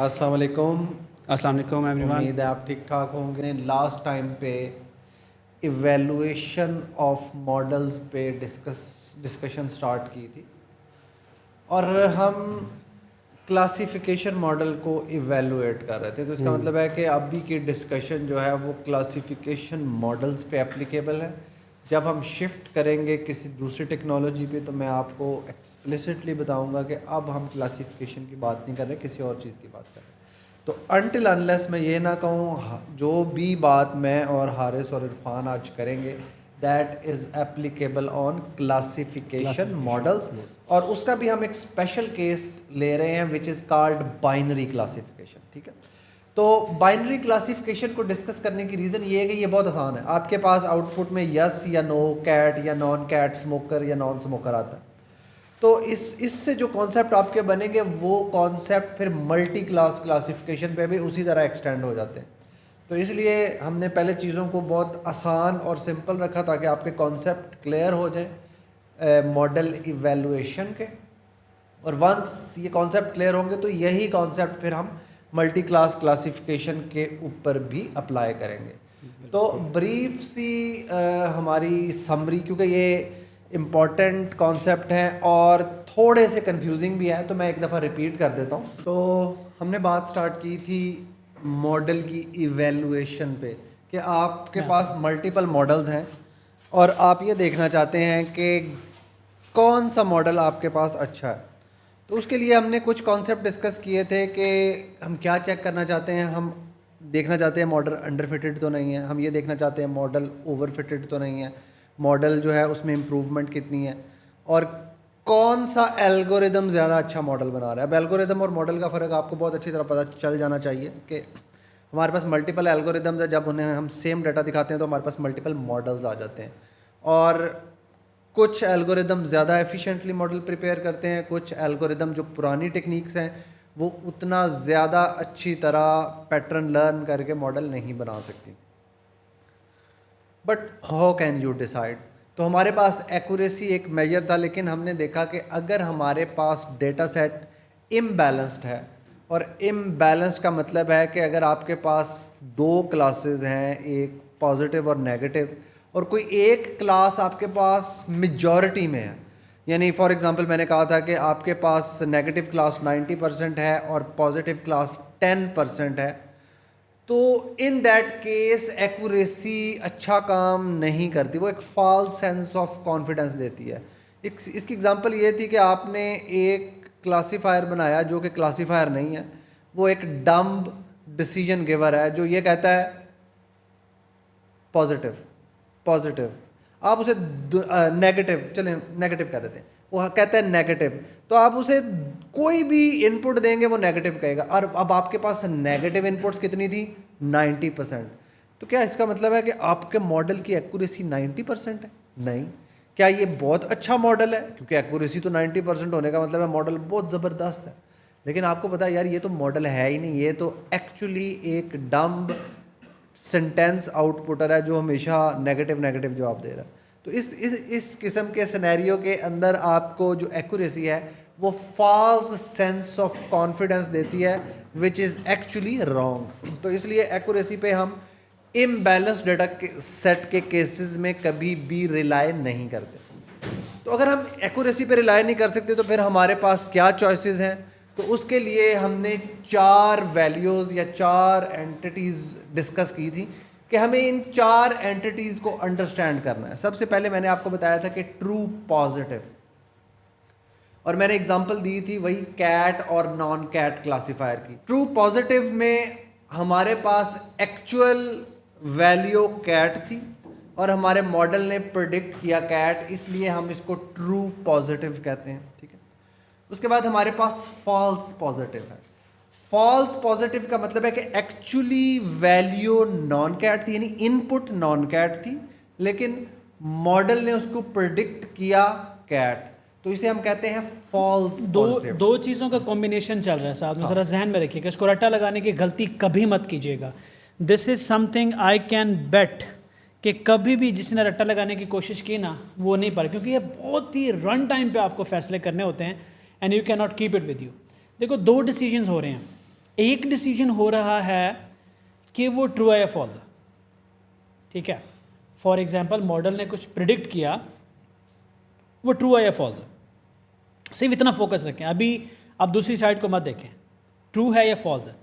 अस्सलाम वालेकुम। अस्सलाम वालेकुम एवरीवन। उम्मीद है आप ठीक ठाक होंगे। लास्ट टाइम पे इवेलुएशन ऑफ मॉडल्स पे डिस्कशन स्टार्ट की थी और हम क्लासिफिकेशन मॉडल को इवेलुएट कर रहे थे। तो इसका मतलब है कि अभी की डिस्कशन जो है वो क्लासिफिकेशन मॉडल्स पे एप्लीकेबल है। जब हम शिफ्ट करेंगे किसी दूसरी टेक्नोलॉजी पे तो मैं आपको एक्सप्लिसिटली बताऊंगा कि अब हम क्लासिफिकेशन की बात नहीं कर रहे, किसी और चीज़ की बात कर रहे हैं। तो अनटिल अनलेस मैं ये ना कहूँ, जो भी बात मैं और हारिस और इरफान आज करेंगे that is applicable on classification models, और उसका भी हम एक स्पेशल केस ले रहे हैं which is called binary classification. ठीक है, तो बाइनरी क्लासिफिकेशन को डिस्कस करने की रीज़न ये है कि ये बहुत आसान है। आपके पास आउटपुट में यस या नो, कैट या नॉन कैट, स्मोकर या नॉन स्मोकर आता है। तो इससे जो कॉन्सेप्ट आपके बनेंगे वो कॉन्सेप्ट फिर मल्टी क्लास क्लासिफिकेशन पे भी उसी तरह एक्सटेंड हो जाते हैं। तो इसलिए हमने पहले चीज़ों को बहुत आसान और सिंपल रखा ताकि आपके कॉन्सेप्ट क्लियर हो जाए मॉडल इवेलुएशन के, और वंस ये कॉन्सेप्ट क्लियर होंगे तो यही कॉन्सेप्ट फिर हम मल्टी क्लास क्लासिफिकेशन के ऊपर भी अप्लाई करेंगे। तो ब्रीफ सी हमारी समरी, क्योंकि ये इम्पॉर्टेंट कॉन्सेप्ट है और थोड़े से कंफ्यूजिंग भी है, तो मैं एक दफ़ा रिपीट कर देता हूँ। तो हमने बात स्टार्ट की थी मॉडल की इवेलुएशन पे कि आपके पास मल्टीपल मॉडल्स हैं और आप ये देखना चाहते हैं कि कौन सा मॉडल आपके पास अच्छा है। तो उसके लिए हमने कुछ कॉन्सेप्ट डिस्कस किए थे कि हम क्या चेक करना चाहते हैं। हम देखना चाहते हैं मॉडल अंडर फिटेड तो नहीं है, हम ये देखना चाहते हैं मॉडल ओवर फिटेड तो नहीं है, मॉडल जो है उसमें इम्प्रूवमेंट कितनी है, और कौन सा एल्गोरिदम ज़्यादा अच्छा मॉडल बना रहा है। अब एल्गोरिदम और मॉडल का फ़र्क आपको बहुत अच्छी तरह पता चल जाना चाहिए कि हमारे पास मल्टीपल एल्गोरिदम्स है, जब उन्हें हम सेम डाटा दिखाते हैं तो हमारे पास मल्टीपल मॉडल्स आ जाते हैं। और कुछ एल्गोरिदम ज़्यादा एफिशिएंटली मॉडल प्रिपेयर करते हैं, कुछ एल्गोरिदम जो पुरानी टेक्निक्स हैं वो उतना ज़्यादा अच्छी तरह पैटर्न लर्न करके मॉडल नहीं बना सकती। But how can you decide? तो हमारे पास एक्यूरेसी एक मेजर था, लेकिन हमने देखा कि अगर हमारे पास डेटा सेट इम्बैलेंस्ड है, और इम्बैलेंस्ड का मतलब है कि अगर आपके पास दो क्लासेस हैं, एक पॉजिटिव और नेगेटिव, और कोई एक क्लास आपके पास मेजॉरिटी में है, यानी फॉर एग्जांपल मैंने कहा था कि आपके पास नेगेटिव क्लास 90% है और पॉजिटिव क्लास 10% है, तो इन दैट केस एक्यूरेसी अच्छा काम नहीं करती, वो एक फॉल्स सेंस ऑफ कॉन्फिडेंस देती है। इसकी एग्जांपल ये थी कि आपने एक क्लासीफायर बनाया जो कि क्लासीफायर नहीं है, वो एक डम्ब डिसीजन गिवर है जो ये कहता है पॉजिटिव पॉजिटिव, आप उसे नेगेटिव, चलें नेगेटिव कह देते हैं, वो कहता है नेगेटिव, तो आप उसे कोई भी इनपुट देंगे वो नेगेटिव कहेगा। और अब आपके पास नेगेटिव इनपुट्स कितनी थी? 90%। तो क्या इसका मतलब है कि आपके मॉडल की एक्यूरेसी 90% है? नहीं। क्या ये बहुत अच्छा मॉडल है? क्योंकि एक्यूरेसी तो 90% होने का मतलब है मॉडल बहुत ज़बरदस्त है, लेकिन आपको पता है यार ये तो मॉडल है ही नहीं, ये तो एक्चुअली एक डम्ब सेंटेंस आउटपुटर है जो हमेशा नेगेटिव नेगेटिव जवाब दे रहा है। तो इस किस्म के सिनेरियो के अंदर आपको जो एक्यूरेसी है वो फॉल्स सेंस ऑफ कॉन्फिडेंस देती है विच इज़ एक्चुअली रॉन्ग। तो इसलिए एक्यूरेसी पे हम इम्बैलेंस डेटा सेट के केसेस में कभी भी रिलाई नहीं करते। तो अगर हम एक्यूरेसी पे रिलाई नहीं कर सकते तो फिर हमारे पास क्या चॉइसेस हैं? तो उसके लिए हमने 4 वैल्यूज़ या 4 एंटिटीज़ डिस्कस की थी कि हमें इन 4 एंटिटीज़ को अंडरस्टैंड करना है। सबसे पहले मैंने आपको बताया था कि ट्रू पॉजिटिव, और मैंने एग्जांपल दी थी वही कैट और नॉन कैट क्लासीफायर की। ट्रू पॉजिटिव में हमारे पास एक्चुअल वैल्यू कैट थी और हमारे मॉडल ने प्रेडिक्ट किया कैट, इसलिए हम इसको ट्रू पॉजिटिव कहते हैं। ठीक है, उसके बाद हमारे पास फॉल्स पॉजिटिव है। फॉल्स पॉजिटिव का मतलब है कि एक्चुअली वैल्यू नॉन कैट थी, यानी इनपुट नॉन कैट थी, लेकिन मॉडल ने उसको प्रेडिक्ट किया कैट, तो इसे हम कहते हैं फॉल्स पॉजिटिव। दो चीज़ों का कॉम्बिनेशन चल रहा है साथ में, ज़रा जहन में रखिएगा, इसको रट्टा लगाने की गलती कभी मत कीजिएगा। This is something I can bet कि कभी भी जिसने रट्टा लगाने की कोशिश की ना वो नहीं पाए, क्योंकि ये बहुत ही रन टाइम पे आपको फैसले करने होते हैं and you can not keep it with you. देखो, 2 डिसीजंस हो रहे हैं, एक डिसीजन हो रहा है कि वो ट्रू है या फॉल्स है, ठीक है। फॉर एग्जांपल मॉडल ने कुछ प्रिडिक्ट किया, वो ट्रू है या फॉल्स है, सिर्फ इतना फोकस रखें। अभी आप दूसरी साइड को मत देखें, ट्रू है या फॉल्स है।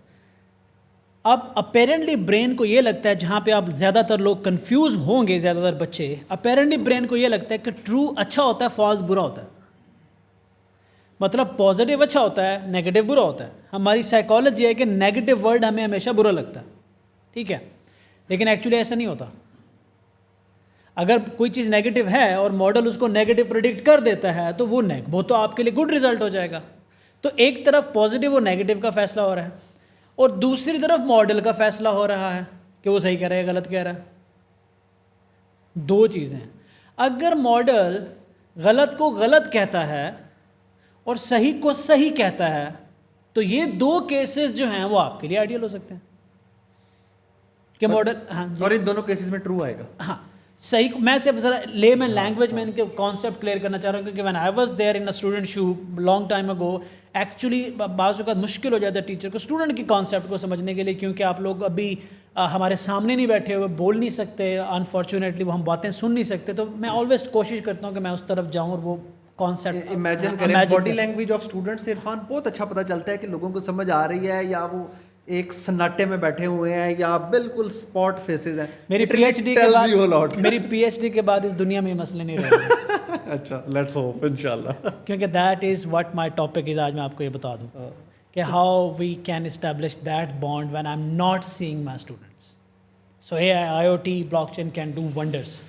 अब अपेरेंटली ब्रेन को ये लगता है, जहाँ पे आप ज़्यादातर लोग कंफ्यूज होंगे, ज़्यादातर बच्चे, अपेरेंटली ब्रेन को ये लगता है कि ट्रू अच्छा होता है, फॉल्स बुरा होता है। मतलब पॉजिटिव अच्छा होता है, नेगेटिव बुरा होता है। हमारी साइकोलॉजी है कि नेगेटिव वर्ड हमें हमेशा बुरा लगता है, ठीक है, लेकिन एक्चुअली ऐसा नहीं होता। अगर कोई चीज़ नेगेटिव है और मॉडल उसको नेगेटिव प्रिडिक्ट कर देता है तो वो तो आपके लिए गुड रिजल्ट हो जाएगा। तो एक तरफ पॉजिटिव और नेगेटिव का फैसला हो रहा है और दूसरी तरफ मॉडल का फैसला हो रहा है कि वो सही कह रहा है, गलत कह रहा है। दो चीज़ें, अगर मॉडल गलत को गलत कहता है और सही को सही कहता है तो ये दो केसेस जो हैं वो आपके लिए आइडियल हो सकते हैं कि मॉडल, हाँ, और इन दोनों केसेस में ट्रू आएगा। हाँ सही। मैं सिर्फ ज़रा लेमैन लैंग्वेज में इनके कॉन्सेप्ट क्लियर करना चाह रहा हूँ, क्योंकि when I was there in a student so long time ago, actually बाज़ वक़्त मुश्किल हो जाता है टीचर को स्टूडेंट की कॉन्सेप्ट को समझने के लिए, क्योंकि आप लोग अभी हमारे सामने नहीं बैठे हुए, बोल नहीं सकते, अनफॉर्चुनेटली वो हम बातें सुन नहीं सकते। तो मैं ऑलवेज कोशिश करता हूँ कि मैं उस तरफ जाऊँ और वो कॉन्सेप्ट इमेजिन करें। Body language of students Irfan बहुत अच्छा पता चलता है कि लोगों को समझ आ रही है या वो एक सन्नाटे में बैठे हुए हैं या बिल्कुल स्पॉट फेसेस हैं। मेरी पीएचडी के बाद इस दुनिया में मसले नहीं रहेंगे। अच्छा, लेट्स होप इंशाल्लाह, क्योंकि that is what my topic is. आज मैं आपको ये बता दूं कि how we can establish that bond when I am not seeing my students. So AI, IoT, blockchain can do wonders.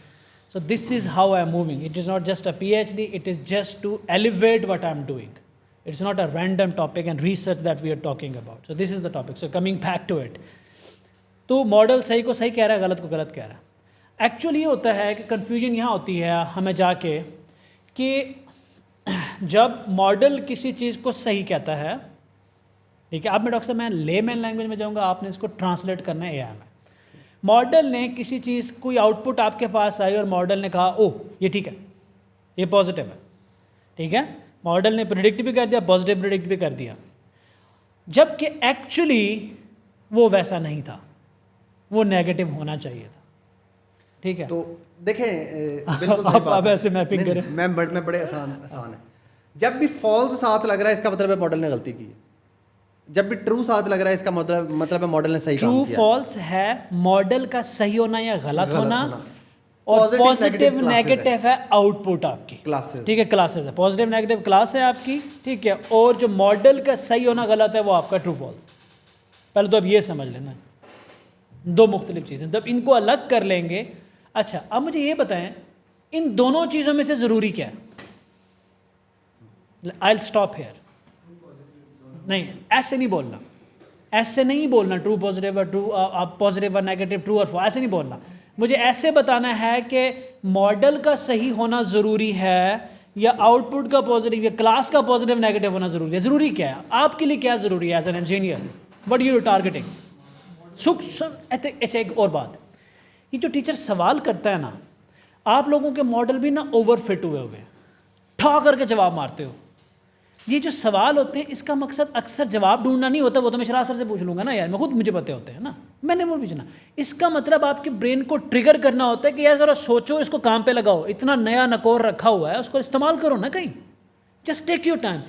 So this is how I am moving. It is not just a PhD, it is just to elevate what I am doing. It's not a random topic and research that we are talking about. So this is the topic. So coming back to it. तो model सही को सही कह रहा है, गलत को गलत कह रहा है। एक्चुअली ये होता है कि कन्फ्यूजन यहाँ होती है हमें जाके कि जब मॉडल किसी चीज़ को सही कहता है, ठीक है, अब मैं डॉक्टर साहब मैं लेमैन लैंग्वेज में जाऊँगा, आपने इसको ट्रांसलेट करना है AI में। मॉडल ने किसी चीज़ कोई आउटपुट आपके पास आई और मॉडल ने कहा ओह ये ठीक है, ये पॉजिटिव है, ठीक है, मॉडल ने प्रिडिक्ट भी कर दिया, पॉजिटिव प्रिडिक्ट भी कर दिया, जबकि एक्चुअली वो वैसा नहीं था, वो नेगेटिव होना चाहिए था, ठीक है। तो देखें बिल्कुल अब ऐसे मैपिंग करें, मैं बड़े आसान है। जब भी फॉल्स साथ लग रहा है इसका मतलब है मॉडल ने गलती की है, जब भी ट्रू साथ लग रहा है इसका मतलब है मॉडल ने सही काम किया। ट्रू फॉल्स है मॉडल का सही होना या गलत होना, और पॉजिटिव नेगेटिव है आउटपुट आपकी क्लासेस, ठीक है, क्लासेस है, पॉजिटिव नेगेटिव क्लास है आपकी, ठीक है, और जो मॉडल का सही होना गलत है वो आपका ट्रू फॉल्स। पहले तो अब ये समझ लेना, दो मुख्तलिफ चीज़ें, जब इनको अलग कर लेंगे। अच्छा अब मुझे ये बताएं इन दोनों चीज़ों में से ज़रूरी क्या है? I will stop hair. नहीं ऐसे नहीं बोलना, ऐसे नहीं बोलना ट्रू पॉजिटिव और ट्रू पॉजिटिव और नेगेटिव, ट्रू और फॉल्स, ऐसे नहीं बोलना। मुझे ऐसे बताना है कि मॉडल का सही होना ज़रूरी है या आउटपुट का पॉजिटिव या क्लास का पॉजिटिव नेगेटिव होना ज़रूरी है। ज़रूरी क्या है आपके लिए, क्या ज़रूरी है as an engineer, what you targeting? अच्छा एक और बात, ये जो टीचर सवाल करता है ना, आप लोगों के मॉडल भी ना ओवर फिट हुए हुए, ठा करके जवाब मारते हो। ये जो सवाल होते हैं इसका मकसद अक्सर जवाब ढूंढना नहीं होता, वो तो मैं शरासर से पूछ लूँगा ना यार, मैं खुद मुझे पते होते हैं ना, मैंने वो पूछना। इसका मतलब आपके ब्रेन को ट्रिगर करना होता है कि यार ज़रा सोचो, इसको काम पे लगाओ, इतना नया नकोर रखा हुआ है उसको इस्तेमाल करो ना कहीं, जस्ट टेक योर टाइम।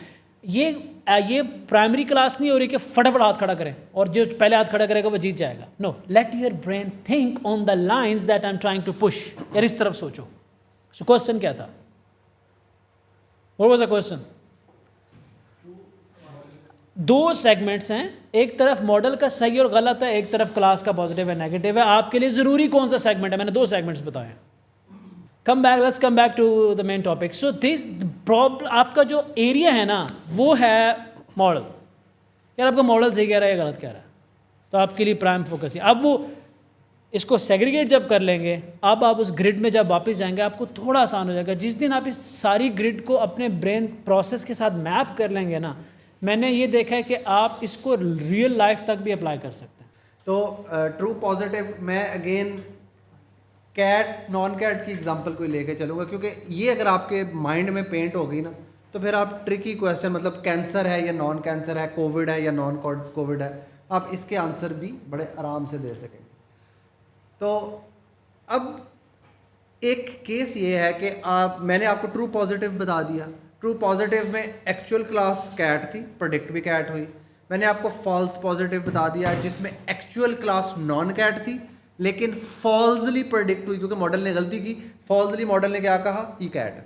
ये प्राइमरी क्लास नहीं हो रही कि फटाफट हाथ खड़ा करें और जो पहले हाथ खड़ा करेगा वो जीत जाएगा। No, let your brain think on the lines that I am trying to push. यार इस तरफ सोचो। सो क्वेश्चन क्या था? What was the question? दो सेगमेंट्स हैं, एक तरफ मॉडल का सही और गलत है, एक तरफ क्लास का पॉजिटिव है नेगेटिव है। आपके लिए ज़रूरी कौन सा सेगमेंट है? मैंने दो सेगमेंट्स बताए। Let's come back to the main topic. So this problem, आपका जो एरिया है ना वो है मॉडल। यार आपका मॉडल सही कह रहा है या गलत कह रहा है, तो आपके लिए प्राइम फोकस है। अब वो इसको सेग्रीगेट जब कर लेंगे, अब आप उस ग्रिड में जब वापस जाएंगे आपको थोड़ा आसान हो जाएगा। जिस दिन आप इस सारी ग्रिड को अपने ब्रेन प्रोसेस के साथ मैप कर लेंगे ना, मैंने ये देखा है कि आप इसको रियल लाइफ तक भी अप्लाई कर सकते हैं। तो ट्रू पॉजिटिव मैं अगेन कैट नॉन कैट की एग्जांपल कोई लेके चलूँगा, क्योंकि ये अगर आपके माइंड में पेंट हो गई ना तो फिर आप ट्रिकी क्वेश्चन, मतलब कैंसर है या नॉन कैंसर है, कोविड है या नॉन कोविड है, आप इसके आंसर भी बड़े आराम से दे सकेंगे। तो अब एक केस ये है कि मैंने आपको ट्रू पॉजिटिव बता दिया, ट्रू पॉजिटिव में एक्चुअल क्लास कैट थी, प्रेडिक्ट भी कैट हुई। मैंने आपको फॉल्स पॉजिटिव बता दिया जिसमें एक्चुअल क्लास नॉन कैट थी लेकिन फॉल्सली प्रेडिक्ट हुई क्योंकि मॉडल ने गलती की। फॉल्सली मॉडल ने क्या कहा, ई कैट।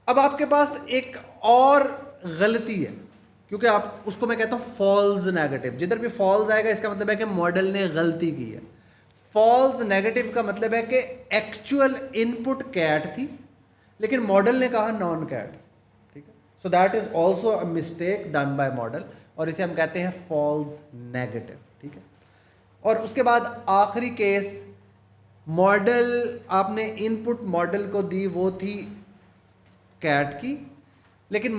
अब आपके पास एक और गलती है क्योंकि आप उसको मैं कहता हूं फॉल्स नेगेटिव। जिधर भी फॉल्स आएगा इसका मतलब है कि मॉडल ने गलती की है। फॉल्स नेगेटिव का मतलब है कि एक्चुअल इनपुट कैट थी लेकिन मॉडल ने कहा नॉन कैट। ठीक है, so that is also a mistake done by model और इसे हम कहते हैं फॉल्स नेगेटिव। ठीक है, और उसके बाद आखिरी केस, मॉडल, आपने इनपुट मॉडल को दी वो थी कैट की लेकिन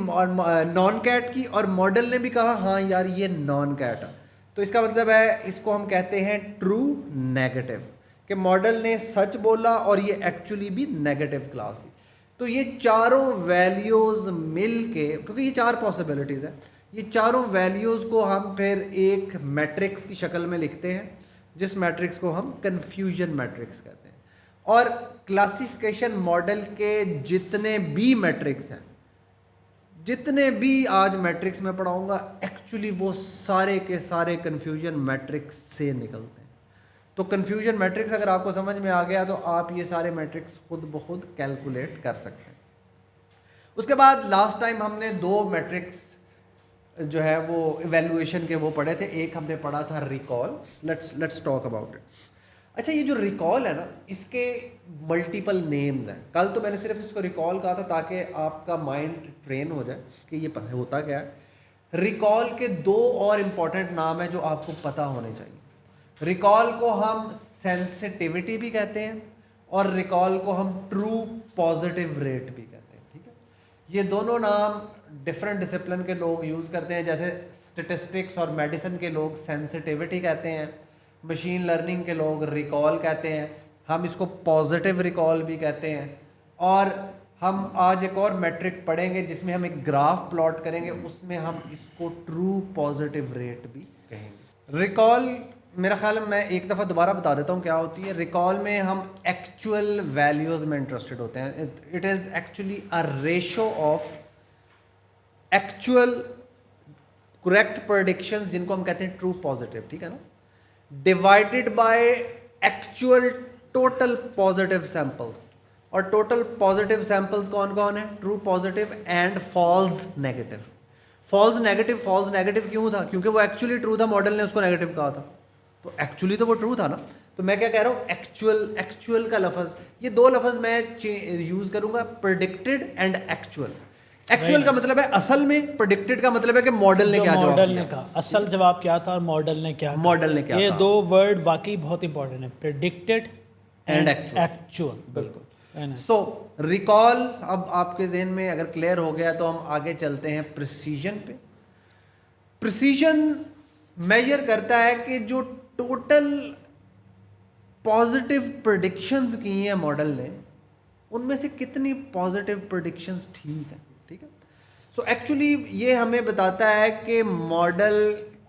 नॉन कैट की, और मॉडल ने भी कहा हाँ यार ये नॉन कैट है। तो इसका मतलब है इसको हम कहते हैं ट्रू नेगेटिव, कि मॉडल ने सच बोला और ये एक्चुअली भी नेगेटिव क्लास थी। तो ये चारों वैल्यूज़ मिल के, क्योंकि ये चार पॉसिबिलिटीज़ है, ये चारों वैल्यूज़ को हम फिर एक मैट्रिक्स की शक्ल में लिखते हैं जिस मैट्रिक्स को हम कन्फ्यूजन मैट्रिक्स कहते हैं। और क्लासिफिकेशन मॉडल के जितने भी मैट्रिक्स हैं, जितने भी आज मैट्रिक्स में पढ़ाऊंगा, एक्चुअली वो सारे के सारे कन्फ्यूजन मैट्रिक्स से निकलते हैं। तो कन्फ्यूजन मैट्रिक्स अगर आपको समझ में आ गया तो आप ये सारे मैट्रिक्स खुद ब खुद कैलकुलेट कर सकते हैं। उसके बाद लास्ट टाइम हमने दो मैट्रिक्स जो है वो इवैल्यूएशन के वो पढ़े थे। एक हमने पढ़ा था recall. Let's talk about it. अच्छा, ये जो रिकॉल है ना, इसके मल्टीपल नेम्स हैं। कल तो मैंने सिर्फ इसको रिकॉल कहा था ताकि आपका माइंड ट्रेन हो जाए कि ये होता क्या है। रिकॉल के दो और इम्पॉर्टेंट नाम हैं जो आपको पता होने चाहिए। रिकॉल को हम सेंसिटिविटी भी कहते हैं और रिकॉल को हम ट्रू पॉजिटिव रेट भी कहते हैं। ठीक है, ये दोनों नाम डिफरेंट डिसिप्लिन के लोग यूज़ करते हैं। जैसे स्टेटिस्टिक्स और मेडिसिन के लोग सेंसिटिविटी कहते हैं, मशीन लर्निंग के लोग रिकॉल कहते हैं, हम इसको पॉजिटिव रिकॉल भी कहते हैं। और हम आज एक और मैट्रिक पढ़ेंगे जिसमें हम एक ग्राफ प्लॉट करेंगे, उसमें हम इसको ट्रू पॉजिटिव रेट भी कहेंगे। रिकॉल, मेरा ख्याल है मैं एक दफ़ा दोबारा बता देता हूँ क्या होती है। रिकॉल में हम एक्चुअल वैल्यूज़ में इंटरेस्टेड होते हैं। It is actually a ratio of actual correct predictions, जिनको हम कहते हैं ट्रू पॉजिटिव, ठीक है ना, divided by actual total positive samples. और टोटल पॉजिटिव सैंपल्स कौन कौन है? True positive and false negative. False negative क्यों था? क्योंकि वो एक्चुअली ट्रू था, मॉडल ने उसको नेगेटिव कहा था, तो एक्चुअली तो वो ट्रू था ना। तो मैं क्या कह रहा हूँ, एक्चुअल का लफ्ज़, ये दो लफ्ज़ मैं यूज़ करूँगा, प्रेडिक्टेड एंड एक्चुअल। एक्चुअल का मतलब है असल में, प्रेडिक्टेड का मतलब है कि मॉडल ने क्या जवाब दिया, कहा असल जवाब क्या था और मॉडल ने क्या कहा। ये दो वर्ड वाकई बहुत इंपॉर्टेंट है, प्रेडिक्टेड एंड एक्चुअल। बिल्कुल। सो रिकॉल अब आपके जहन में अगर क्लियर हो गया तो हम आगे चलते हैं प्रिसीजन पे। प्रिसीजन मेजर करता है कि जो टोटल पॉजिटिव प्रेडिक्शंस की हैं मॉडल ने, उनमें से कितनी पॉजिटिव प्रेडिक्शंस ठीक हैं। ठीक है, सो एक्चुअली ये हमें बताता है कि मॉडल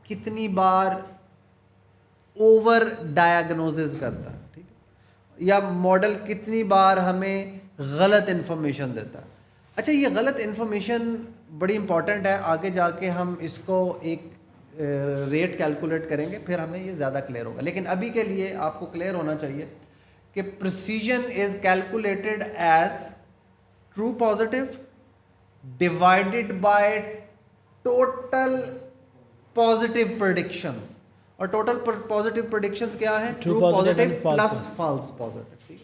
कितनी बार ओवर डायग्नोसिस करता है, ठीक है, या मॉडल कितनी बार हमें गलत इन्फॉर्मेशन देता है। अच्छा, ये गलत इन्फॉर्मेशन बड़ी इंपॉर्टेंट है, आगे जाके हम इसको एक रेट कैलकुलेट करेंगे, फिर हमें ये ज़्यादा क्लियर होगा। लेकिन अभी के लिए आपको क्लियर होना चाहिए कि precision is calculated as true positive divided by total positive predictions. और टोटल पॉजिटिव प्रेडिक्शंस क्या है? True positive plus false positive.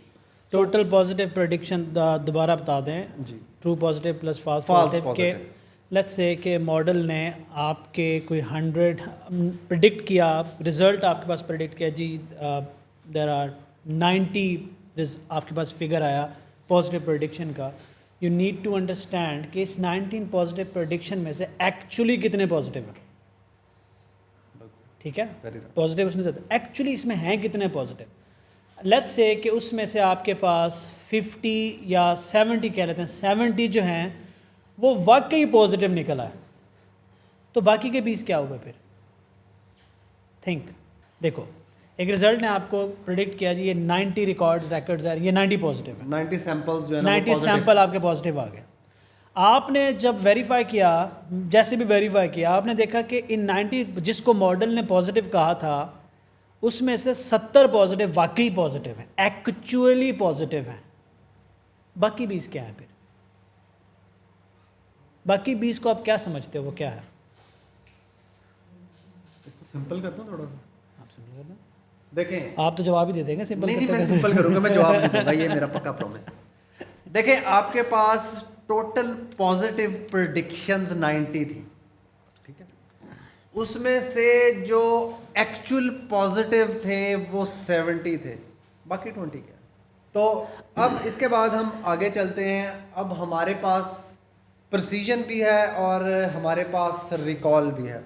Total positive prediction दोबारा बता दें जी, true positive plus false positive के लेट्स से कि मॉडल ने आपके कोई 100 प्रिडिक्ट किया, रिज़ल्ट आपके पास प्रिडिक्ट किया जी, देयर आर 90 आपके पास फिगर आया पॉजिटिव प्रेडिक्शन का। यू नीड टू अंडरस्टैंड कि इस 19 पॉजिटिव प्रेडिक्शन में से एक्चुअली कितने पॉजिटिव हैं। ठीक है, पॉजिटिव उसमें से एक्चुअली इसमें हैं कितने पॉजिटिव। लेट्स से कि उसमें से आपके पास 50 या 70 कह लेते हैं, 70 जो हैं वो वाकई पॉजिटिव निकला है, तो बाकी के 20 क्या हुए फिर? थिंक, देखो एक रिजल्ट ने आपको प्रिडिक्ट किया जी ये 90 रिकॉर्ड्स है, ये 90 पॉजिटिव है, 90 सैंपल्स जो है ना 90 सैंपल आपके पॉजिटिव आ गए। आपने जब वेरीफाई किया, जैसे भी वेरीफाई किया, आपने देखा कि इन 90 जिसको मॉडल ने पॉजिटिव कहा था उसमें से 70 पॉजिटिव वाकई पॉजिटिव है, एक्चुअली पॉजिटिव है। बाकी 20 क्या है फिर? बाकी 20 को आप क्या समझते हो वो क्या है? इसको सिंपल करता हूँ थोड़ा सा, आप सिंपल कर दो। देखें आप तो जवाब ही दे देंगे सिंपल नहीं करते मैं करते। सिंपल करूंगा, मैं जवाब नहीं दूंगा, ये मेरा पक्का प्रॉमिस है। देखें आपके पास टोटल पॉजिटिव प्रेडिक्शंस 90 थी, ठीक है, उसमें से जो एक्चुअल पॉजिटिव थे वो 70 थे, बाकी 20 क्या? तो अब इसके बाद हम आगे चलते हैं। अब हमारे पास प्रिसीजन भी है और हमारे पास रिकॉल भी है।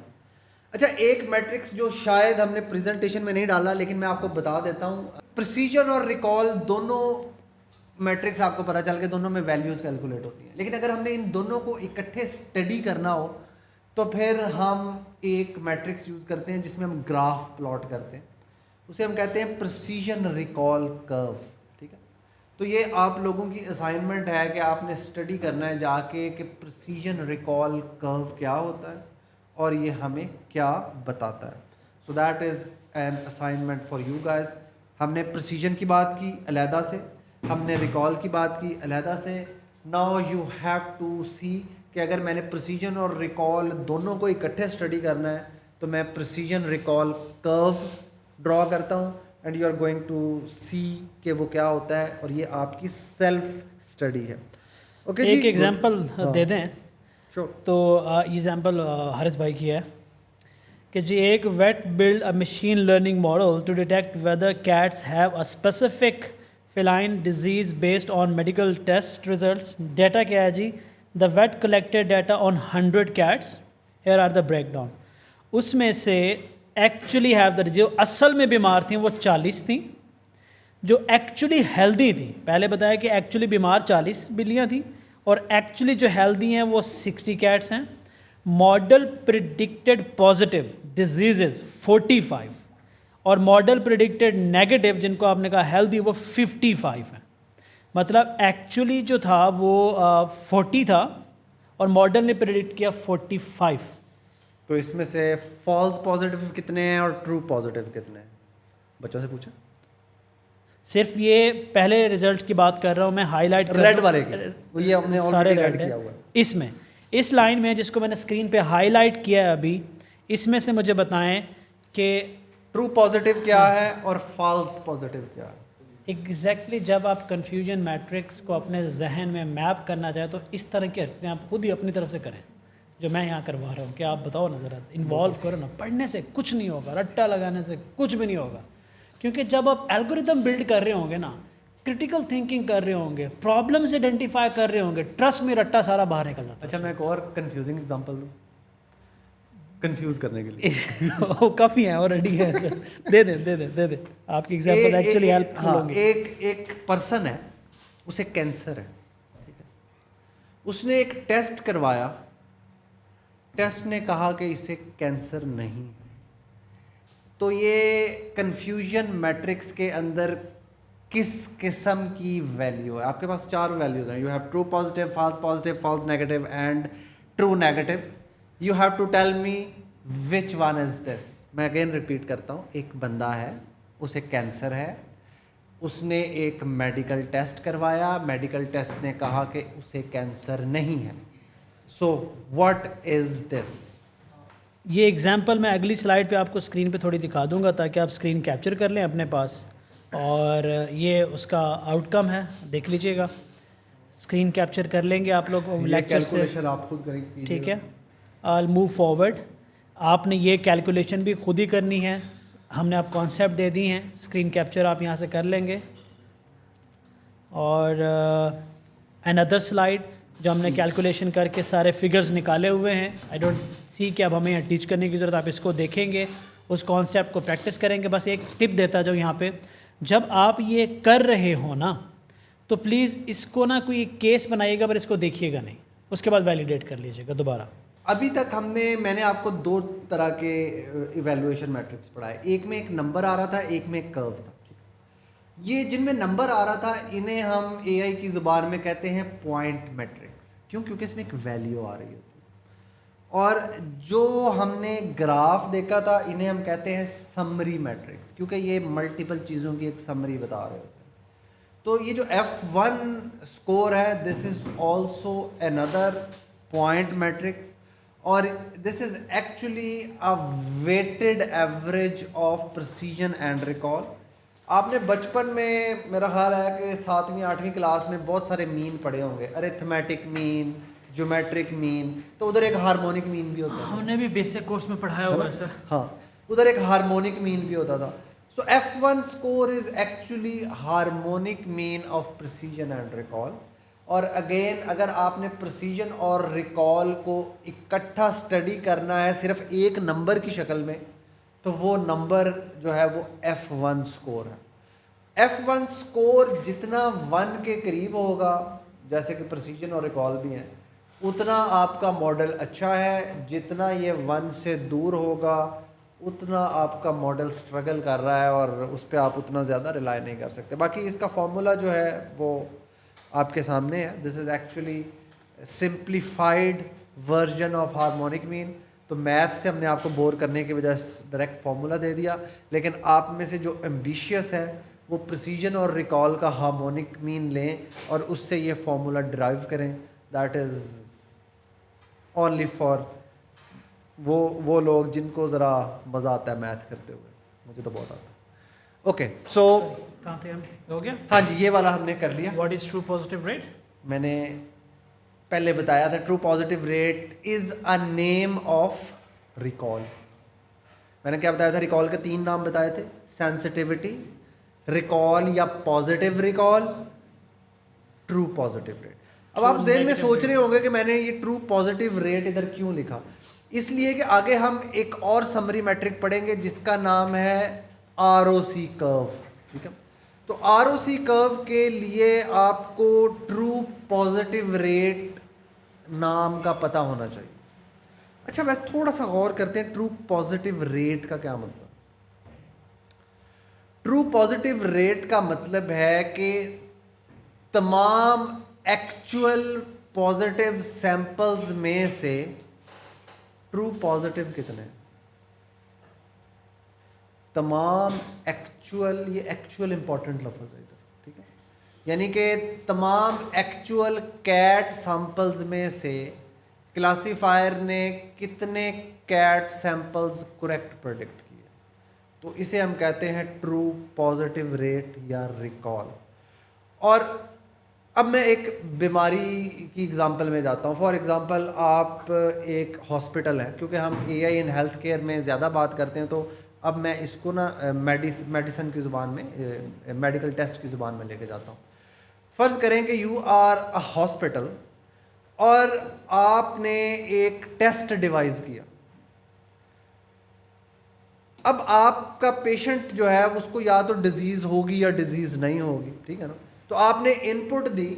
अच्छा, एक मैट्रिक्स जो शायद हमने प्रेजेंटेशन में नहीं डाला लेकिन मैं आपको बता देता हूँ, प्रिसीजन और रिकॉल दोनों मैट्रिक्स आपको पता चल के दोनों में वैल्यूज़ कैलकुलेट होती हैं, लेकिन अगर हमने इन दोनों को इकट्ठे स्टडी करना हो तो फिर हम एक मैट्रिक्स यूज़ करते हैं जिसमें हम ग्राफ प्लॉट करते हैं, उसे हम कहते हैं प्रिसीजन रिकॉल कर्व, ठीक है। तो ये आप लोगों की असाइनमेंट है कि आपने स्टडी करना है जाके कि प्रिसीजन रिकॉल कर्व क्या होता है और ये हमें क्या बताता है। So that is an assignment for you guys. हमने प्रिसीजन की बात की अलहदा से, हमने रिकॉल की बात की अलहदा से। Now you have to see कि अगर मैंने प्रिसीजन और रिकॉल दोनों को इकट्ठे स्टडी करना है तो मैं प्रिसीजन रिकॉल कर्व ड्रॉ करता हूँ and you are going to see कि वो क्या होता है, और ये आपकी सेल्फ स्टडी है। ओके एक एग्जांपल दे दें Sure. तो एग्जांपल हारिस भाई की है कि जी एक wait build a machine learning model to detect whether cats have a specific feline disease based on medical test results. Data क्या है जी? The vet collected data on 100 cats. Here are the breakdown. उसमें से actually have the, जो असल में बीमार थी वो 40 थी, जो एक्चुअली हेल्दी थी, पहले बताया कि एक्चुअली बीमार 40 बिल्लियाँ थी और एक्चुअली जो हेल्दी हैं वो 60 कैट्स हैं। मॉडल प्रिडिक्टेड पॉजिटिव डिजीजेज 45 और मॉडल प्रिडिक्टेड नेगेटिव जिनको आपने कहा हेल्दी वो 55 है। मतलब एक्चुअली जो था वो 40 था और मॉडल ने प्रिडिक्ट किया 45। तो इसमें से फॉल्स पॉजिटिव कितने हैं और ट्रू पॉजिटिव कितने हैं? बच्चों से पूछा। सिर्फ ये पहले रिजल्ट्स की बात कर रहा हूँ मैं, हाईलाइट रेड वाले की, वो ये हमने सारे ऑलरेडी रेड ऐड किया हुआ है। इसमें इस लाइन में जिसको मैंने स्क्रीन पे हाईलाइट किया है अभी, इसमें से मुझे बताएं कि ट्रू पॉजिटिव क्या है और फॉल्स पॉजिटिव क्या है। एग्जैक्टली जब आप कन्फ्यूजन मैट्रिक्स को अपने जहन में मैप करना चाहें तो इस तरह के हरकतें आप खुद ही अपनी तरफ से करें जो मैं यहाँ करवा रहा हूँ कि आप बताओ ना ज़रा, इन्वॉल्व करो ना। पढ़ने से कुछ नहीं होगा, रट्टा लगाने से कुछ भी नहीं होगा, क्योंकि जब आप एल्गोरिदम बिल्ड कर रहे होंगे ना, क्रिटिकल थिंकिंग कर रहे होंगे, प्रॉब्लम्स आइडेंटिफाई कर रहे होंगे, ट्रस्ट में रट्टा सारा बाहर निकल जाता है। अच्छा, मैं एक और कंफ्यूजिंग एग्जांपल दूँ कंफ्यूज करने के लिए। वो काफ़ी है ऑलरेडी है सर, दे दे आपकी एग्जांपल एक्चुअली हेल्पफुल होंगी। एक पर्सन है, उसे कैंसर है, ठीक है, उसने एक टेस्ट करवाया, टेस्ट ने कहा कि इसे कैंसर नहीं है। तो ये कन्फ्यूजन मैट्रिक्स के अंदर किस किस्म की वैल्यू है? आपके पास 4 वैल्यूज हैं, you have true positive, false negative and true negative. You have to tell me which one is this. मैं अगेन रिपीट करता हूँ, एक बंदा है, उसे कैंसर है, उसने एक मेडिकल टेस्ट करवाया, मेडिकल टेस्ट ने कहा कि उसे कैंसर नहीं है। So what is this? ये एग्जांपल मैं अगली स्लाइड पे आपको स्क्रीन पे थोड़ी दिखा दूंगा ताकि आप स्क्रीन कैप्चर कर लें अपने पास, और ये उसका आउटकम है, देख लीजिएगा। स्क्रीन कैप्चर कर लेंगे आप लोग लेक्चर से, कैलकुलेशन आप खुद करेंगे, ठीक है। I move forward. आपने ये कैलकुलेशन भी खुद ही करनी है, हमने आप कॉन्सेप्ट दे दी हैं, स्क्रीन कैप्चर आप यहाँ से कर लेंगे। और अनदर स्लाइड जो हमने कैलकुलेशन करके सारे फिगर्स निकाले हुए हैं, आई डोंट सी कि अब हमें यहाँ टीच करने की ज़रूरत, आप इसको देखेंगे, उस कॉन्सेप्ट को प्रैक्टिस करेंगे। बस एक टिप देता जाऊँ यहाँ पे, जब आप ये कर रहे हो ना तो प्लीज़ इसको ना कोई केस बनाइएगा पर इसको देखिएगा नहीं, उसके बाद वैलिडेट कर लीजिएगा दोबारा। अभी तक मैंने आपको दो तरह के इवैल्यूएशन मैट्रिक्स पढ़ाए, एक में एक नंबर आ रहा था, एक में एक कर्व था। ये जिनमें नंबर आ रहा था इन्हें हम एआई की ज़ुबान में कहते हैं पॉइंट मैट्रिक्स। क्यों? क्योंकि इसमें एक वैल्यू आ रही होती है। और जो हमने ग्राफ देखा था इन्हें हम कहते हैं समरी मैट्रिक्स, क्योंकि ये मल्टीपल चीज़ों की एक समरी बता रहे होते हैं। तो ये जो F1 स्कोर है, this is also another point metrics, और this is actually a weighted average of precision and recall. आपने बचपन में मेरा ख्याल है कि 7वीं 8वीं क्लास में बहुत सारे मीन पढ़े होंगे, अरिथमेटिक मीन, ज्योमेट्रिक मीन, तो उधर एक हार्मोनिक मीन भी होता है। हमने भी बेसिक कोर्स में पढ़ाया हुआ है सर। हाँ, उधर एक हार्मोनिक मीन भी होता था। सो F1 score is actually harmonic mean of precision and recall. और अगेन अगर आपने प्रिसीजन और रिकॉल को इकट्ठा स्टडी करना है सिर्फ एक नंबर की शक्ल में, तो वो नंबर जो है वो F1 स्कोर है। F1 स्कोर जितना 1 के करीब होगा, जैसे कि प्रिसीजन और रिकॉल भी हैं, उतना आपका मॉडल अच्छा है। जितना ये 1 से दूर होगा उतना आपका मॉडल स्ट्रगल कर रहा है और उस पर आप उतना ज़्यादा रिलाई नहीं कर सकते। बाकी इसका फॉर्मूला जो है वो आपके सामने है। This is actually simplified version of harmonic mean. तो मैथ से हमने आपको बोर करने की वजह से डायरेक्ट फार्मूला दे दिया, लेकिन आप में से जो एम्बिशियस है वो प्रिसीजन और रिकॉल का हार्मोनिक मीन लें और उससे ये फार्मूला ड्राइव करें। दैट इज़ ओनली फॉर वो लोग जिनको ज़रा मज़ा आता है मैथ करते हुए। मुझे तो बहुत आता है। ओके, सो कहाँ थे हम? हो गया? हाँ जी, ये वाला हमने कर लिया। What is true positive rate? मैंने पहले बताया था true positive rate is a name of recall. मैंने क्या बताया था? रिकॉल के 3 नाम बताए थे, सेंसिटिविटी, रिकॉल या positive recall, true positive rate. अब आप ज़हन में सोच रहे होंगे कि मैंने ये ट्रू पॉजिटिव रेट इधर क्यों लिखा। इसलिए कि आगे हम एक और समरी मैट्रिक पढ़ेंगे जिसका नाम है आरओसी कर्व। ठीक है, तो आरओसी कर्व के लिए आपको ट्रू पॉजिटिव रेट नाम का पता होना चाहिए। अच्छा, वैसे थोड़ा सा गौर करते हैं ट्रू पॉजिटिव रेट का क्या मतलब। ट्रू पॉजिटिव रेट का मतलब है कि तमाम एक्चुअल पॉजिटिव सैंपल्स में से ट्रू पॉजिटिव कितने हैं। तमाम एक्चुअल, ये एक्चुअल इंपॉर्टेंट लफ्ज़ है इधर, ठीक है, यानी कि तमाम एक्चुअल कैट सैंपल्स में से क्लासीफायर ने कितने कैट सैंपल्स करेक्ट प्रेडिक्ट किए, तो इसे हम कहते हैं ट्रू पॉजिटिव रेट या रिकॉल। और अब मैं एक बीमारी की एग्जांपल में जाता हूँ। फॉर एग्जांपल आप एक हॉस्पिटल है, क्योंकि हम एआई इन हेल्थ केयर में ज़्यादा बात करते हैं, तो अब मैं इसको ना मेडिसिन की ज़ुबान में, मेडिकल टेस्ट की ज़ुबान में लेके जाता हूँ। फ़र्ज़ करें कि यू आर अ हॉस्पिटल और आपने एक टेस्ट डिवाइस किया। अब आपका पेशेंट जो है उसको या तो डिजीज़ होगी या डिजीज़ नहीं होगी, ठीक है ना। तो आपने इनपुट दी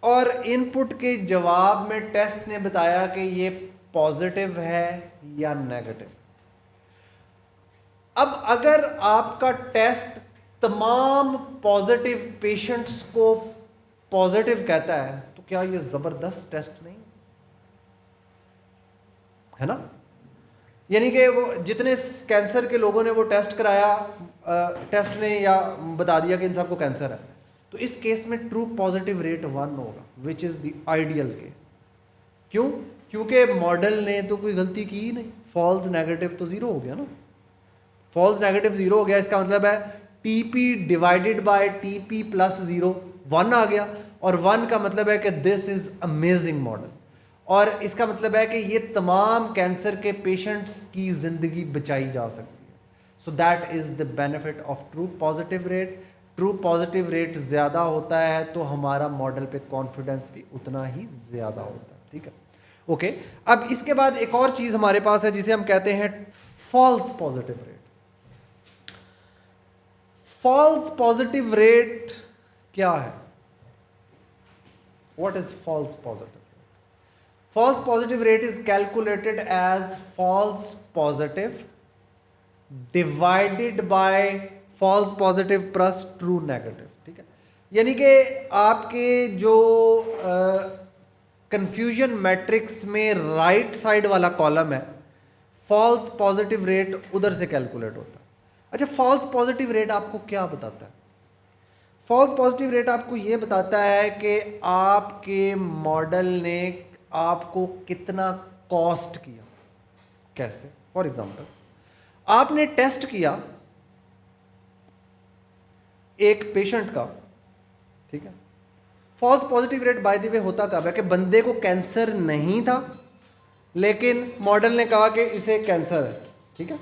और इनपुट के जवाब में टेस्ट ने बताया कि ये पॉजिटिव है या नेगेटिव। अब अगर आपका टेस्ट तमाम पॉजिटिव पेशेंट्स को पॉजिटिव कहता है, तो क्या ये ज़बरदस्त टेस्ट नहीं है ना। यानी कि वो जितने कैंसर के लोगों ने वो टेस्ट कराया, टेस्ट ने या बता दिया कि इन सबको कैंसर है, तो इस केस में ट्रू पॉजिटिव रेट 1 होगा, which is the ideal case. क्यों? क्योंकि मॉडल ने तो कोई गलती की ही नहीं। फॉल्स नेगेटिव तो 0 हो गया ना। फॉल्स नेगेटिव 0 हो गया, इसका मतलब है TP divided by TP plus 0 1 आ गया, और 1 का मतलब है कि दिस इज़ अमेजिंग मॉडल, और इसका मतलब है कि ये तमाम कैंसर के पेशेंट्स की ज़िंदगी बचाई जा सकती है। So that is the benefit of true positive rate. True positive rate ज़्यादा होता है तो हमारा मॉडल पे कॉन्फिडेंस भी उतना ही ज़्यादा होता है, ठीक है। ओके, अब इसके बाद एक और चीज़ हमारे पास है जिसे हम कहते हैं false positive rate. False positive rate क्या है? What is false positive? false positive rate is calculated as false positive divided by false positive plus true negative, ठीक है। यानी कि आपके जो कंफ्यूजन मैट्रिक्स में राइट साइड वाला कॉलम है, फॉल्स पॉजिटिव रेट उधर से कैलकुलेट होता है। अच्छा, फॉल्स पॉजिटिव रेट आपको क्या बताता है? फॉल्स पॉजिटिव रेट आपको ये बताता है कि आपके मॉडल ने आपको कितना कॉस्ट किया। कैसे? फॉर एग्जांपल, आपने टेस्ट किया एक पेशेंट का, ठीक है। False positive rate by the way होता कब है कि बंदे को कैंसर नहीं था लेकिन मॉडल ने कहा कि इसे कैंसर है, ठीक है।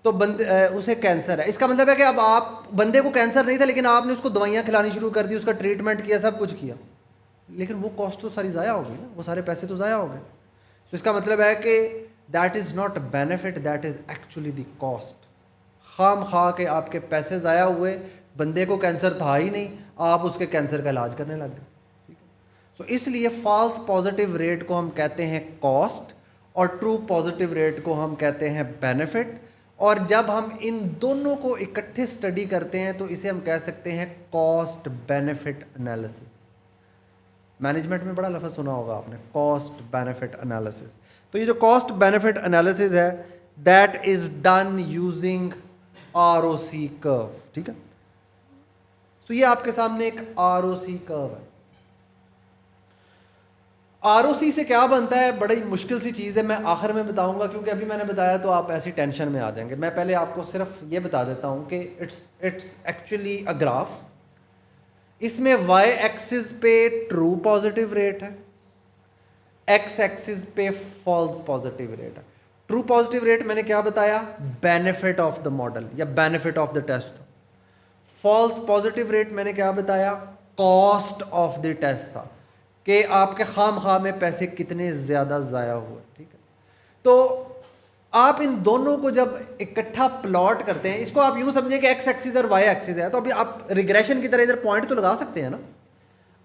तो उसे कैंसर है, इसका मतलब है कि अब आप बंदे को कैंसर नहीं था लेकिन आपने उसको दवाइयाँ खिलानी शुरू कर दी, उसका ट्रीटमेंट किया, सब कुछ किया, लेकिन वो कॉस्ट तो सारी ज़ाया हो गई ना, वो सारे पैसे तो ज़ाया हो गए। तो इसका मतलब है कि that is not benefit, that is actually the cost. खाम खा के आपके पैसे ज़ाया हुए, बंदे को कैंसर था ही नहीं, आप उसके कैंसर का इलाज करने लग गए, ठीक है। सो इसलिए फॉल्स पॉजिटिव रेट को हम कहते हैं कॉस्ट और ट्रू पॉजिटिव रेट को हम कहते हैं बेनिफिट। और जब हम इन दोनों को इकट्ठे स्टडी करते हैं तो इसे हम कह सकते हैं कॉस्ट बेनिफिट एनालिसिस। मैनेजमेंट में बड़ा लफ्ज़ सुना होगा आपने, कॉस्ट बेनिफिट एनालिसिस। तो ये जो कॉस्ट बेनिफिट एनालिसिस है, that is done using ROC curve, ठीक है। तो ये आपके सामने एक ROC कर्व है। ROC से क्या बनता है, बड़ी मुश्किल सी चीज़ है, मैं आखिर में बताऊंगा, क्योंकि अभी मैंने बताया तो आप ऐसी टेंशन में आ जाएंगे। मैं पहले आपको सिर्फ ये बता देता हूं कि इट्स एक्चुअली अ ग्राफ। इसमें y एक्सिस पे ट्रू पॉजिटिव रेट है, x एक्सिस पे फॉल्स पॉजिटिव रेट है। ट्रू पॉजिटिव रेट मैंने क्या बताया, बेनिफिट ऑफ द मॉडल या benefit of the test. False positive rate मैंने क्या बताया, कॉस्ट ऑफ द टेस्ट था, कि आपके खाम खा में पैसे कितने ज़्यादा ज़ाया हुए, ठीक है। तो आप इन दोनों को जब इकट्ठा प्लॉट करते हैं, इसको आप यूँ समझें कि x एक्सिस और y एक्सिस है, तो अभी आप रिग्रेशन की तरह इधर पॉइंट तो लगा सकते हैं ना।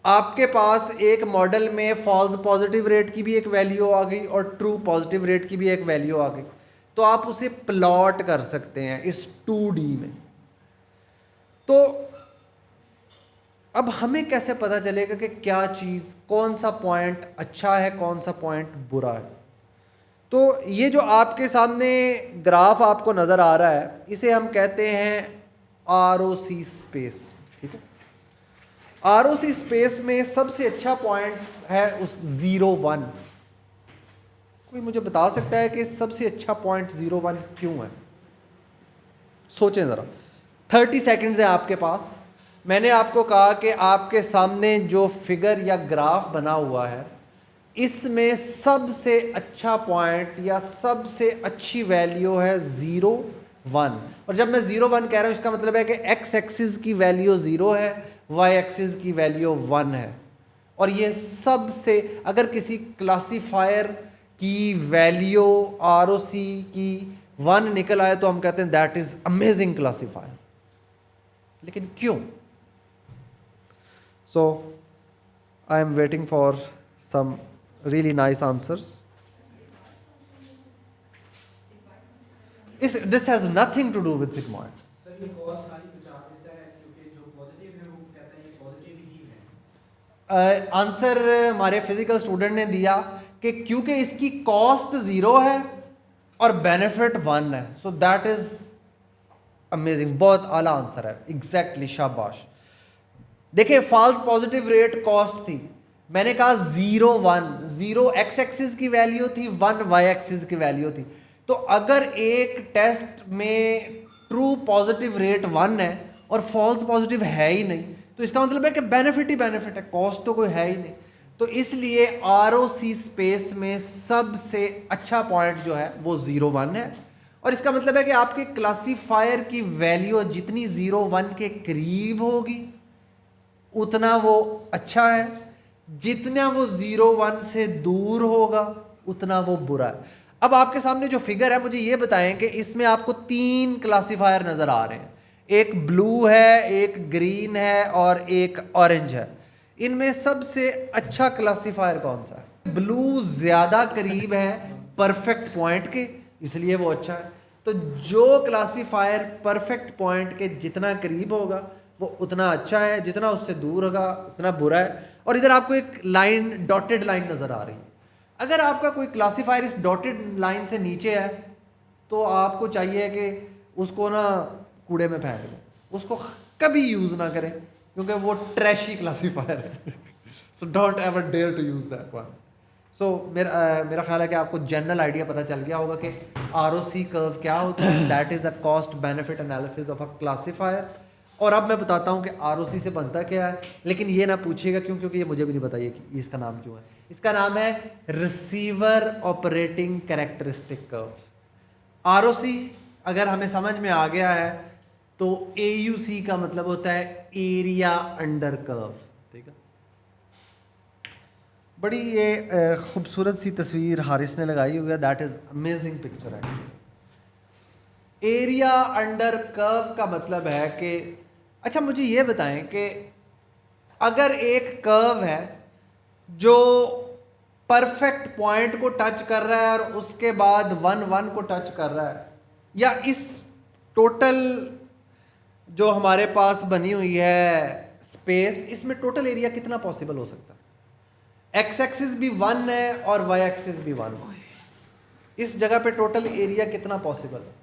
आपके पास एक मॉडल में फॉल्स पॉजिटिव रेट की भी एक वैल्यू आ गई और ट्रू पॉजिटिव रेट की भी एक वैल्यू आ गई, तो आप उसे प्लॉट कर सकते हैं इस 2D में। तो अब हमें कैसे पता चलेगा कि क्या चीज़, कौन सा पॉइंट अच्छा है, कौन सा पॉइंट बुरा है? तो ये जो आपके सामने ग्राफ आपको नज़र आ रहा है, इसे हम कहते हैं ROC स्पेस, ठीक है। ROC स्पेस में सबसे अच्छा पॉइंट है उस 0-1। कोई मुझे बता सकता है कि सबसे अच्छा पॉइंट 0-1 क्यों है? सोचें ज़रा, 30 सेकंड्स है आपके पास। मैंने आपको कहा कि आपके सामने जो फिगर या ग्राफ बना हुआ है, इसमें सबसे अच्छा पॉइंट या सबसे अच्छी वैल्यू है 0-1। और जब मैं 0-1 कह रहा हूँ, इसका मतलब है कि x एक्सिस की वैल्यू 0 है, y एक्सिस की वैल्यू 1 है। और ये सबसे, अगर किसी क्लासीफायर की वैल्यू ROC की 1 निकल आए तो हम कहते हैं दैट इज अमेजिंग क्लासीफायर। लेकिन क्यों? So I am waiting for some really nice answers. This has nothing to do with sigmoid. Sir ये कॉस्ट सारी बचा देता है क्योंकि जो पॉजिटिव है वो कहता है ये पॉजिटिव ही है। आंसर हमारे फिजिकल स्टूडेंट ने दिया कि क्योंकि इसकी कॉस्ट 0 है और बेनिफिट 1 है, सो दैट इज अमेजिंग। बहुत आला आंसर है, एग्जैक्टली, शाबाश। देखिए, फॉल्स पॉजिटिव रेट कॉस्ट थी, मैंने कहा 0-1, 0 x एक्सिस की वैल्यू थी, 1 y एक्सिस की वैल्यू थी। तो अगर एक टेस्ट में ट्रू पॉजिटिव रेट 1 है और फॉल्स पॉजिटिव है ही नहीं, तो इसका मतलब है कि बेनिफिट ही बेनिफिट है, कॉस्ट तो कोई है ही नहीं। तो इसलिए ROC स्पेस में सबसे अच्छा पॉइंट जो है वो 0-1 है। और इसका मतलब है कि आपके क्लासीफायर की वैल्यू जितनी 0-1 के करीब होगी उतना वो अच्छा है, जितना वो 0-1 से दूर होगा उतना वो बुरा है। अब आपके सामने जो फिगर है, मुझे ये बताएं कि इसमें आपको 3 क्लासीफायर नज़र आ रहे हैं, एक ब्लू है, एक ग्रीन है और एक ऑरेंज है। इनमें सबसे अच्छा क्लासिफायर कौन सा है? ब्लू ज़्यादा करीब है परफेक्ट पॉइंट के, इसलिए वो अच्छा है। तो जो क्लासिफायर परफेक्ट पॉइंट के जितना करीब होगा वो उतना अच्छा है, जितना उससे दूर होगा उतना बुरा है। और इधर आपको एक लाइन, डॉटेड लाइन नज़र आ रही है। अगर आपका कोई क्लासिफायर इस डॉटेड लाइन से नीचे है तो आपको चाहिए कि उसको ना कूड़े में फेंक दें, उसको कभी यूज़ ना करें, क्योंकि वो ट्रैशी क्लासिफायर है। So don't ever dare to use that one. So मेरा ख्याल है कि आपको जनरल आइडिया पता चल गया होगा कि ROC कर्व क्या होता है। That is a cost benefit analysis of a classifier. और अब मैं बताता हूँ कि ROC से बनता क्या है, लेकिन ये ना पूछिएगा क्यों, क्योंकि ये मुझे भी नहीं पता ये कि इसका नाम क्यों है। इसका नाम है receiver operating characteristic curve. ROC अगर हमें समझ में आ गया है तो AUC का मतलब होता है एरिया अंडर कर्व। ठीक है, बड़ी ये खूबसूरत सी तस्वीर हारिस ने लगाई हुई है। That is amazing picture actually. Area under curve का मतलब है कि, अच्छा मुझे ये बताएं कि अगर एक कर्व है जो परफेक्ट पॉइंट को टच कर रहा है और उसके बाद 1 को टच कर रहा है, या इस टोटल जो हमारे पास बनी हुई है स्पेस, इसमें टोटल एरिया कितना पॉसिबल हो सकता है? एक्स एक्सिस भी 1 है और वाई एक्सिस भी 1 है। इस जगह पे टोटल एरिया कितना पॉसिबल है?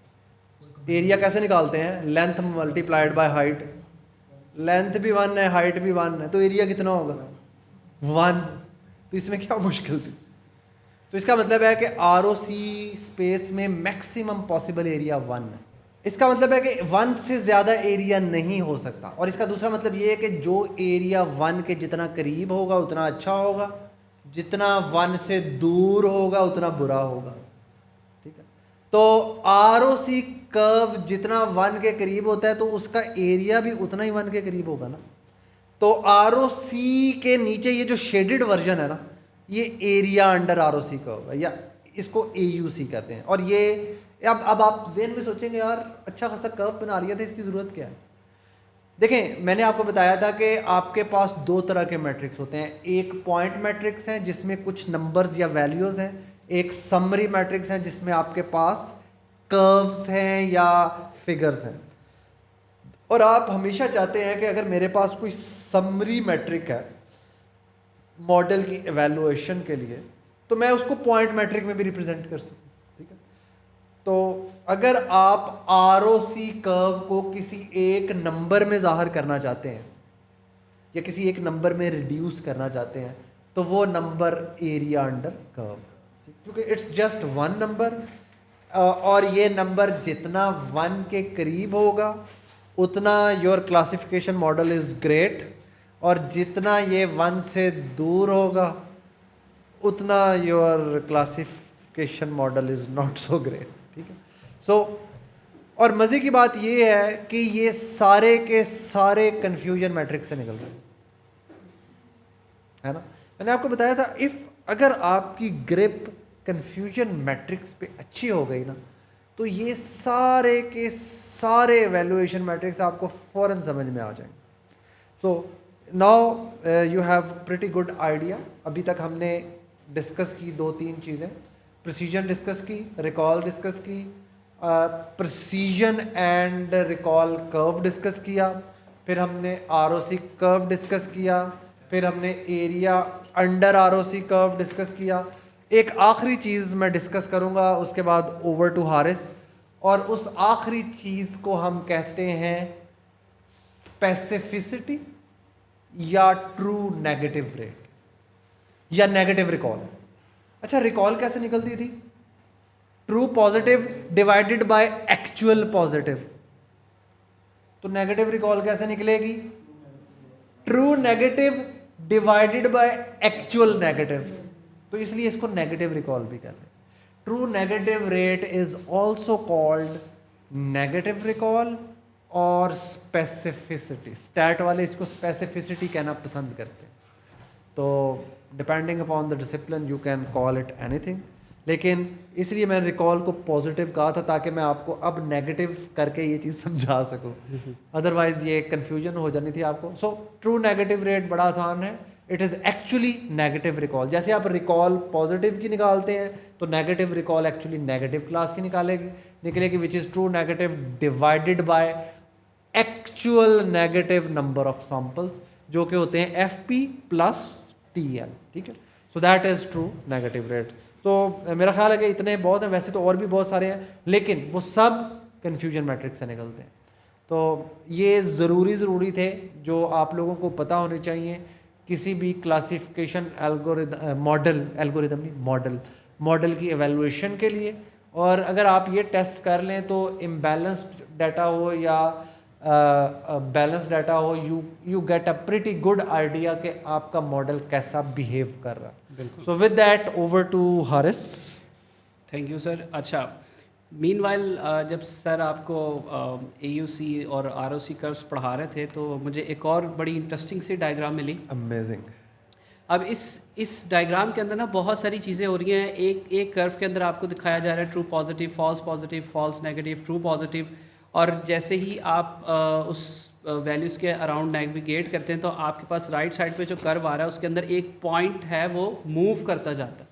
एरिया कैसे निकालते हैं? Length multiplied by height. Length भी 1 है, हाइट भी 1 है, तो एरिया कितना होगा? 1। तो इसमें क्या मुश्किल थी? तो इसका मतलब है कि ROC स्पेस में मैक्सिमम पॉसिबल एरिया 1 है। इसका मतलब है कि 1 से ज़्यादा एरिया नहीं हो सकता। और इसका दूसरा मतलब ये है कि जो एरिया 1 के जितना करीब होगा उतना अच्छा होगा, जितना 1 से दूर होगा उतना बुरा होगा। ठीक है, तो ROC कर्व जितना 1 के करीब होता है तो उसका एरिया भी उतना ही 1 के करीब होगा ना। तो ROC के नीचे ये जो शेडेड वर्जन है ना, ये एरिया अंडर ROC कर्व है, या इसको AUC कहते हैं। और ये अब आप जेहन में सोचेंगे यार अच्छा खासा कर्व बना लिया था, इसकी ज़रूरत क्या है? देखें, मैंने आपको बताया था कि आपके पास 2 तरह के मैट्रिक्स होते हैं। एक पॉइंट मैट्रिक्स है जिसमें कुछ नंबर्स या वैल्यूज़ हैं, एक समरी मैट्रिक्स है जिसमें आपके पास कर्व्स हैं या फिगर्स हैं। और आप हमेशा चाहते हैं कि अगर मेरे पास कोई समरी मैट्रिक है मॉडल की एवेलुएशन के लिए, तो मैं उसको पॉइंट मैट्रिक में भी रिप्रेजेंट कर सकूँ। ठीक है, तो अगर आप ROC कर्व को किसी एक नंबर में ज़ाहिर करना चाहते हैं या किसी एक नंबर में रिड्यूस करना चाहते हैं, तो वो नंबर एरिया अंडर कर्व, क्योंकि इट्स जस्ट 1 नंबर। और ये नंबर जितना 1 के करीब होगा उतना your classification model is great, और जितना ये 1 से दूर होगा उतना your classification model is not so great. ठीक है, सो और मज़े की बात ये है कि ये सारे के सारे कन्फ्यूजन मैट्रिक से निकल रहे है ना। मैंने आपको बताया था अगर आपकी ग्रिप कन्फ्यूजन मैट्रिक्स पे अच्छी हो गई ना, तो ये सारे के सारे वैल्यूएशन मैट्रिक्स आपको फ़ौरन समझ में आ जाएंगे। So now you have pretty good idea. अभी तक हमने डिस्कस की 2-3 चीज़ें, प्रिसीजन डिस्कस की, रिकॉल डिस्कस की, precision and recall curve discuss किया, फिर हमने ROC कर्व डिस्कस किया, फिर हमने area under ROC curve discuss किया। एक आखिरी चीज़ मैं डिस्कस करूँगा, उसके बाद ओवर टू हारिस, और उस आखिरी चीज़ को हम कहते हैं स्पेसिफिसिटी या ट्रू नेगेटिव रेट या नेगेटिव रिकॉल। अच्छा, रिकॉल कैसे निकलती थी? True positive divided by actual positive. तो नेगेटिव रिकॉल कैसे निकलेगी? True negative divided by actual negative. तो इसलिए इसको नेगेटिव रिकॉल भी कहते हैं। True negative rate is also called negative recall और स्पेसिफिसिटी। स्टैट वाले इसको स्पेसिफिसिटी कहना पसंद करते हैं। तो depending upon the discipline you can call it anything, लेकिन इसलिए मैंने रिकॉल को पॉजिटिव कहा था ताकि मैं आपको अब नेगेटिव करके ये चीज़ समझा सकूं, अदरवाइज ये कन्फ्यूजन हो जानी थी आपको। सो ट्रू नेगेटिव रेट बड़ा आसान है, it is actually negative recall. जैसे आप रिकॉल पॉजिटिव की निकालते हैं तो negative recall actually negative class की निकलेगी which is true negative divided by actual negative number of samples, जो कि होते हैं FP प्लस TL, ठीक है। So that is true negative rate. तो मेरा ख्याल है कि इतने बहुत हैं, वैसे तो और भी बहुत सारे हैं, लेकिन वो सब कन्फ्यूजन मैट्रिक्स से निकलते हैं। तो ये ज़रूरी थे जो आप लोगों को पता होने चाहिए किसी भी क्लासिफिकेशन मॉडल की एवेलुएशन के लिए। और अगर आप ये टेस्ट कर लें तो इम्बैलेंस्ड डाटा हो या बैलेंस डाटा हो, you get a pretty good idea कि आपका मॉडल कैसा बिहेव कर रहा है। So with that over to Haris. Thank you sir. अच्छा, मीनवाइल जब सर आपको AUC और ROC कर्व्स पढ़ा रहे थे तो मुझे एक और बड़ी इंटरेस्टिंग सी डायग्राम मिली। अमेजिंग। अब इस डायग्राम के अंदर ना बहुत सारी चीज़ें हो रही हैं। एक कर्व के अंदर आपको दिखाया जा रहा है true positive, false negative, true positive, और जैसे ही आप उस वैल्यूज़ के अराउंड नेविगेट करते हैं तो आपके पास राइट साइड पे जो कर्व आ रहा है उसके अंदर एक पॉइंट है वो मूव करता जाता है।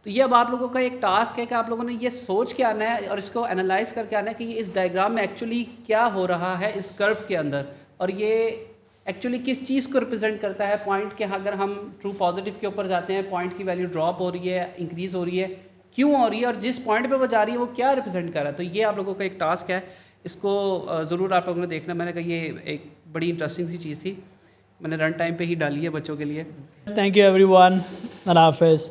तो ये अब आप लोगों का एक टास्क है कि आप लोगों ने ये सोच के आना है और इसको एनालाइज करके आना है कि इस डायग्राम में एक्चुअली क्या हो रहा है इस कर्व के अंदर, और ये एक्चुअली किस चीज़ को रिप्रेजेंट करता है। पॉइंट के अगर हम ट्रू पॉजिटिव के ऊपर जाते हैं, पॉइंट की वैल्यू ड्रॉप हो रही है, इंक्रीज़ हो रही है, क्यों हो रही है, और जिस पॉइंट पे वो जा रही है वो क्या रिप्रेजेंट कर रहा है। तो ये आप लोगों का एक टास्क है, इसको ज़रूर आप लोगों ने देखना। मैंने कहा ये एक बड़ी इंटरेस्टिंग सी चीज़ थी, मैंने रन टाइम पे ही डाली है बच्चों के लिए। थैंक यू एवरीवन, अल्लाह हाफिज़।